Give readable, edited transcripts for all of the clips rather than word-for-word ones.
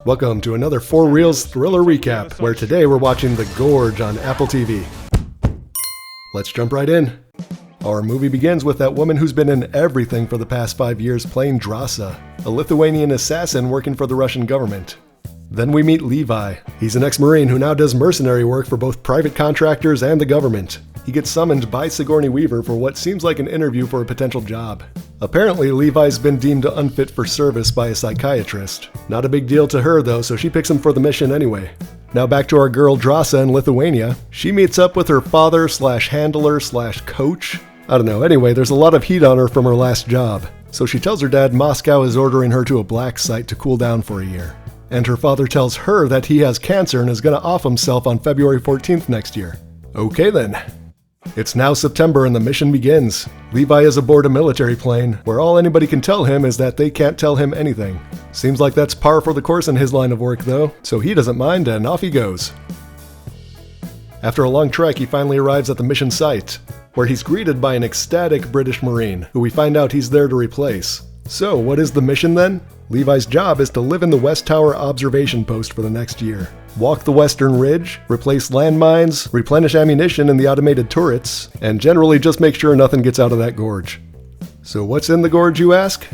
Welcome to another Four Reels thriller recap, where today we're watching The Gorge on Apple TV. Let's jump right in. Our movie begins with that woman who's been in everything for the past 5 years playing Drasa, a Lithuanian assassin working for the Russian government. Then we meet Levi. He's an ex-Marine who now does mercenary work for both private contractors and the government. He gets summoned by Sigourney Weaver for what seems like an interview for a potential job. Apparently, Levi's been deemed unfit for service by a psychiatrist. Not a big deal to her though, so she picks him for the mission anyway. Now back to our girl Drasa in Lithuania. She meets up with her father/handler/coach. I don't know, anyway, there's a lot of heat on her from her last job. So she tells her dad Moscow is ordering her to a black site to cool down for a year. And her father tells her that he has cancer and is gonna off himself on February 14th next year. Okay then. It's now September and the mission begins. Levi is aboard a military plane, where all anybody can tell him is that they can't tell him anything. Seems like that's par for the course in his line of work though, so he doesn't mind and off he goes. After a long trek, he finally arrives at the mission site, where he's greeted by an ecstatic British Marine, who we find out he's there to replace. So what is the mission then? Levi's job is to live in the West Tower observation post for the next year. Walk the Western Ridge, replace landmines, replenish ammunition in the automated turrets, and generally just make sure nothing gets out of that gorge. So what's in the gorge, you ask?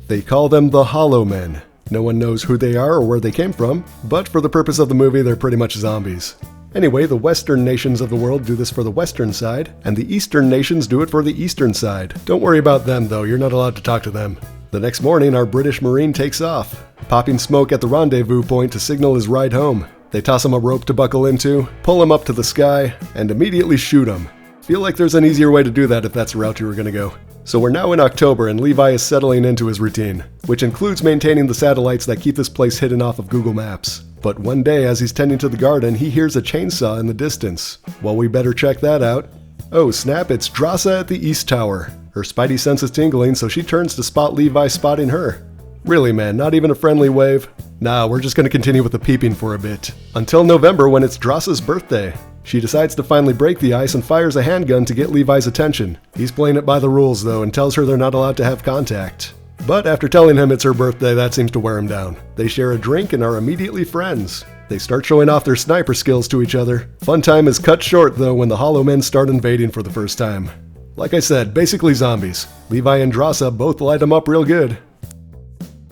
They call them the Hollow Men. No one knows who they are or where they came from, but for the purpose of the movie, they're pretty much zombies. Anyway, the Western nations of the world do this for the Western side, and the Eastern nations do it for the Eastern side. Don't worry about them though, you're not allowed to talk to them. The next morning, our British Marine takes off, popping smoke at the rendezvous point to signal his ride home. They toss him a rope to buckle into, pull him up to the sky, and immediately shoot him. Feel like there's an easier way to do that if that's the route you were going to go. So we're now in October and Levi is settling into his routine, which includes maintaining the satellites that keep this place hidden off of Google Maps. But one day as he's tending to the garden, he hears a chainsaw in the distance. Well, we better check that out. Oh snap, it's Drasa at the East Tower. Her spidey sense is tingling, so she turns to spot Levi spotting her. Really man, not even a friendly wave? Nah, we're just gonna continue with the peeping for a bit. Until November when it's Drasa's birthday. She decides to finally break the ice and fires a handgun to get Levi's attention. He's playing it by the rules though and tells her they're not allowed to have contact. But after telling him it's her birthday, that seems to wear him down. They share a drink and are immediately friends. They start showing off their sniper skills to each other. Fun time is cut short though when the Hollow Men start invading for the first time. Like I said, basically zombies. Levi and Drasa both light them up real good.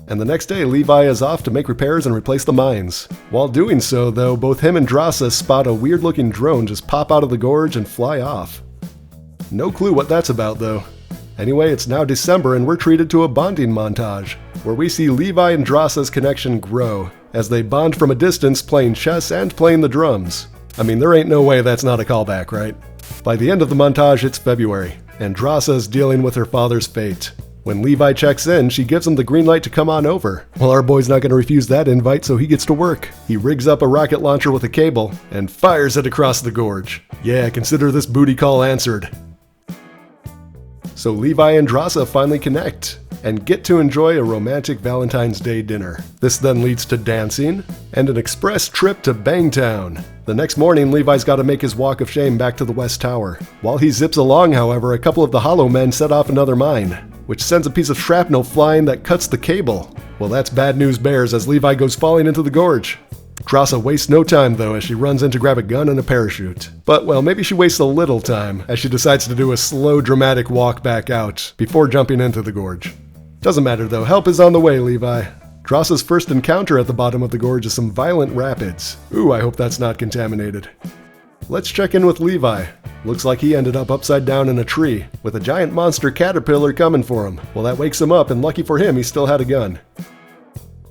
And the next day, Levi is off to make repairs and replace the mines. While doing so, though, both him and Drasa spot a weird-looking drone just pop out of the gorge and fly off. No clue what that's about, though. Anyway, it's now December and we're treated to a bonding montage, where we see Levi and Drasa's connection grow, as they bond from a distance playing chess and playing the drums. I mean, there ain't no way that's not a callback, right? By the end of the montage, it's February, and Drasa's dealing with her father's fate. When Levi checks in, she gives him the green light to come on over. Well, our boy's not going to refuse that invite, so he gets to work. He rigs up a rocket launcher with a cable and fires it across the gorge. Yeah, consider this booty call answered. So Levi and Drasa finally connect and get to enjoy a romantic Valentine's Day dinner. This then leads to dancing and an express trip to Bangtown. The next morning, Levi's got to make his walk of shame back to the West Tower. While he zips along, however, a couple of the Hollow Men set off another mine, which sends a piece of shrapnel flying that cuts the cable. Well, that's bad news bears as Levi goes falling into the gorge. Drasa wastes no time though as she runs in to grab a gun and a parachute. But well, maybe she wastes a little time as she decides to do a slow dramatic walk back out before jumping into the gorge. Doesn't matter though, help is on the way, Levi. Drasa's first encounter at the bottom of the gorge is some violent rapids. Ooh, I hope that's not contaminated. Let's check in with Levi. Looks like he ended up upside down in a tree, with a giant monster caterpillar coming for him. Well, that wakes him up, and lucky for him, he still had a gun.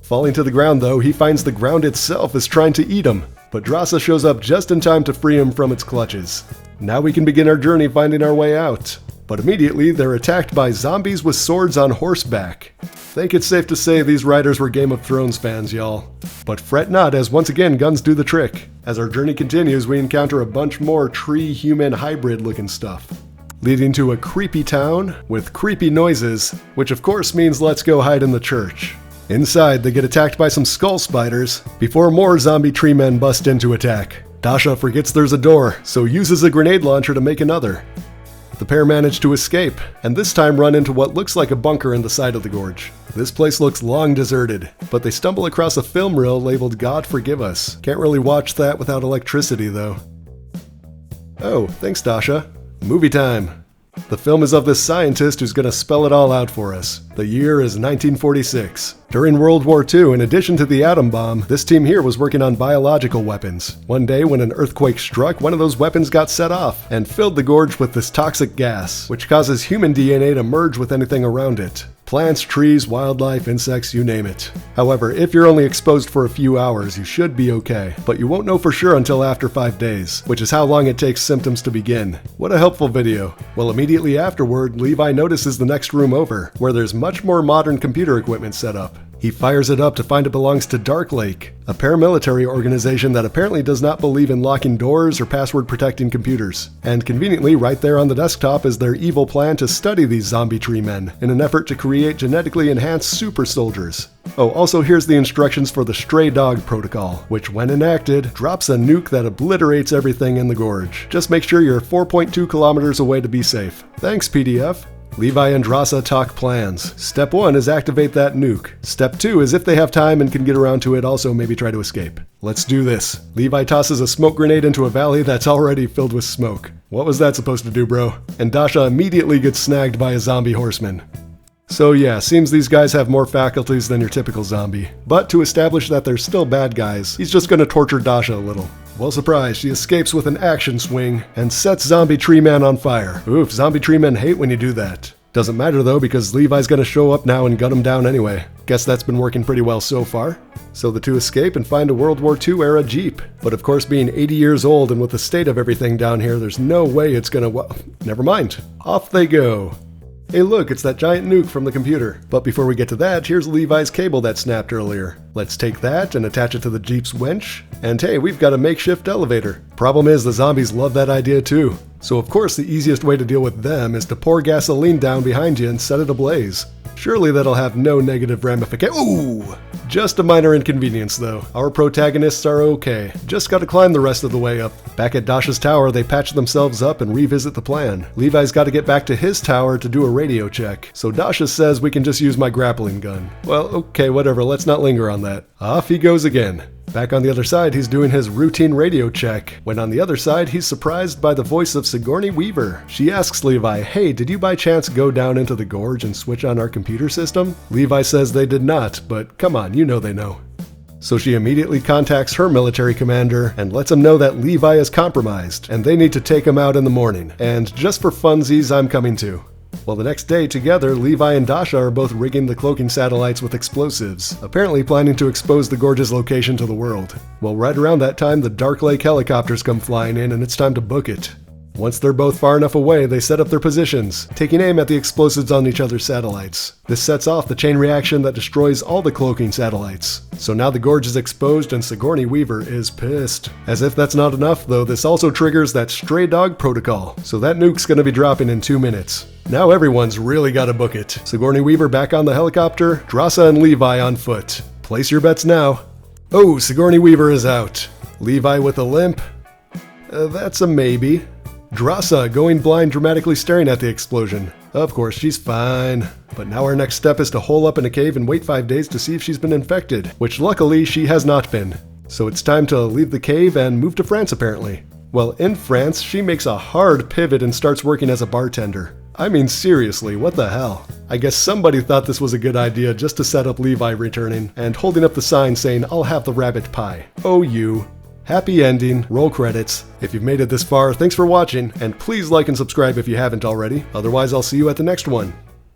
Falling to the ground though, he finds the ground itself is trying to eat him, but Drasa shows up just in time to free him from its clutches. Now we can begin our journey finding our way out. But immediately, they're attacked by zombies with swords on horseback. Think it's safe to say these riders were Game of Thrones fans, y'all. But fret not, as once again, guns do the trick. As our journey continues, we encounter a bunch more tree-human hybrid-looking stuff, leading to a creepy town with creepy noises, which of course means let's go hide in the church. Inside, they get attacked by some skull spiders, before more zombie tree men bust in to attack. Dasha forgets there's a door, so uses a grenade launcher to make another. The pair manage to escape, and this time run into what looks like a bunker in the side of the gorge. This place looks long deserted, but they stumble across a film reel labeled God Forgive Us. Can't really watch that without electricity though. Oh, thanks Dasha. Movie time! The film is of this scientist who's gonna spell it all out for us. The year is 1946. During World War II, in addition to the atom bomb, this team here was working on biological weapons. One day when an earthquake struck, one of those weapons got set off and filled the gorge with this toxic gas, which causes human DNA to merge with anything around it. Plants, trees, wildlife, insects, you name it. However, if you're only exposed for a few hours, you should be okay, but you won't know for sure until after 5 days, which is how long it takes symptoms to begin. What a helpful video. Well, immediately afterward, Levi notices the next room over, where there's much more modern computer equipment set up. He fires it up to find it belongs to Dark Lake, a paramilitary organization that apparently does not believe in locking doors or password protecting computers. And conveniently, right there on the desktop is their evil plan to study these zombie tree men in an effort to create genetically enhanced super soldiers. Oh, also here's the instructions for the Stray Dog Protocol, which when enacted, drops a nuke that obliterates everything in the gorge. Just make sure you're 4.2 kilometers away to be safe. Thanks, PDF. Levi and Drasa talk plans. Step 1 is activate that nuke. Step 2 is if they have time and can get around to it, also maybe try to escape. Let's do this. Levi tosses a smoke grenade into a valley that's already filled with smoke. What was that supposed to do, bro? And Dasha immediately gets snagged by a zombie horseman. So yeah, seems these guys have more faculties than your typical zombie. But to establish that they're still bad guys, he's just gonna torture Dasha a little. Well, surprise, she escapes with an action swing and sets Zombie Tree Man on fire. Oof, Zombie Tree Men hate when you do that. Doesn't matter though, because Levi's gonna show up now and gun him down anyway. Guess that's been working pretty well so far. So the two escape and find a World War II era Jeep. But of course, being 80 years old and with the state of everything down here, there's no way it's gonna, well, never mind. Off they go. Hey look, it's that giant nuke from the computer. But before we get to that, here's Levi's cable that snapped earlier. Let's take that and attach it to the Jeep's winch. And hey, we've got a makeshift elevator. Problem is, the zombies love that idea too. So of course, the easiest way to deal with them is to pour gasoline down behind you and set it ablaze. Surely that'll have no negative ramifications. Ooh! Just a minor inconvenience though. Our protagonists are okay. Just gotta climb the rest of the way up. Back at Dasha's tower, they patch themselves up and revisit the plan. Levi's gotta get back to his tower to do a radio check. So Dasha says we can just use my grappling gun. Well, okay, whatever, let's not linger on that. Off he goes again. Back on the other side, he's doing his routine radio check, when on the other side, he's surprised by the voice of Sigourney Weaver. She asks Levi, hey, did you by chance go down into the gorge and switch on our computer system? Levi says they did not, but come on, you know they know. So she immediately contacts her military commander and lets him know that Levi is compromised, and they need to take him out in the morning. And just for funsies, I'm coming too. Well, the next day, together, Levi and Dasha are both rigging the cloaking satellites with explosives, apparently planning to expose the gorge's location to the world. Well, right around that time, the Dark Lake helicopters come flying in and it's time to book it. Once they're both far enough away, they set up their positions, taking aim at the explosives on each other's satellites. This sets off the chain reaction that destroys all the cloaking satellites. So now the gorge is exposed and Sigourney Weaver is pissed. As if that's not enough though, this also triggers that Stray Dog Protocol, so that nuke's gonna be dropping in 2 minutes. Now everyone's really gotta book it. Sigourney Weaver back on the helicopter, Drasa and Levi on foot. Place your bets now. Oh, Sigourney Weaver is out. Levi with a limp. That's a maybe. Drasa going blind, dramatically staring at the explosion. Of course, she's fine. But now our next step is to hole up in a cave and wait 5 days to see if she's been infected, which luckily she has not been. So it's time to leave the cave and move to France apparently. Well, in France, she makes a hard pivot and starts working as a bartender. I mean seriously, what the hell? I guess somebody thought this was a good idea just to set up Levi returning and holding up the sign saying, I'll have the rabbit pie. Oh you. Happy ending, roll credits. If you've made it this far, thanks for watching, and please like and subscribe if you haven't already. Otherwise, I'll see you at the next one.